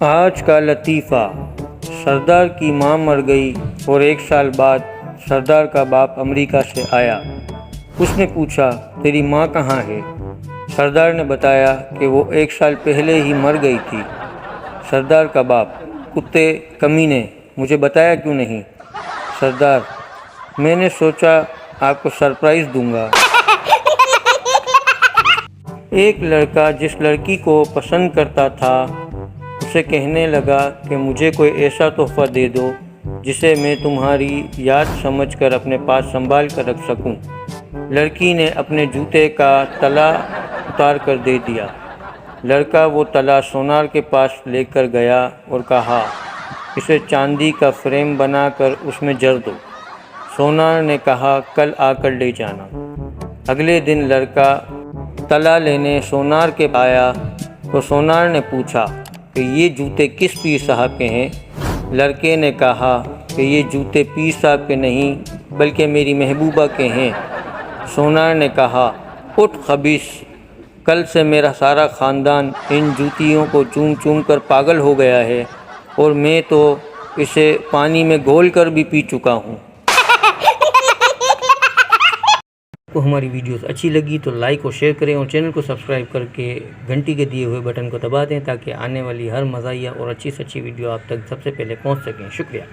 आज का लतीफ़ा। सरदार की माँ मर गई और 1 साल बाद सरदार का बाप अमेरिका से आया। उसने पूछा, तेरी माँ कहाँ है? सरदार ने बताया कि वो 1 साल पहले ही मर गई थी। सरदार का बाप, कुत्ते कमीने, मुझे बताया क्यों नहीं? सरदार, मैंने सोचा आपको सरप्राइज़ दूंगा। एक लड़का जिस लड़की को पसंद करता था उसे कहने लगा कि मुझे कोई ऐसा तोहफ़ा दे दो जिसे मैं तुम्हारी याद समझकर अपने पास संभाल कर रख सकूं। लड़की ने अपने जूते का तला उतार कर दे दिया। लड़का वो तला सोनार के पास लेकर गया और कहा, इसे चांदी का फ्रेम बनाकर उसमें जड़ दो। सोनार ने कहा, कल आकर ले जाना। अगले दिन लड़का तला लेने सोनार के आया तो सोनार ने पूछा कि ये जूते किस पीर साहब के हैं? लड़के ने कहा कि ये जूते पीर साहब के नहीं बल्कि मेरी महबूबा के हैं। सोनार ने कहा, उठ खबीस, कल से मेरा सारा ख़ानदान इन जूतियों को चूम चूम कर पागल हो गया है और मैं तो इसे पानी में घोल कर भी पी चुका हूँ। तो हमारी वीडियोस अच्छी लगी तो लाइक और शेयर करें और चैनल को सब्सक्राइब करके घंटी के दिए हुए बटन को दबा दें ताकि आने वाली हर मज़ाहिया और अच्छी से अच्छी वीडियो आप तक सबसे पहले पहुंच सकें। शुक्रिया।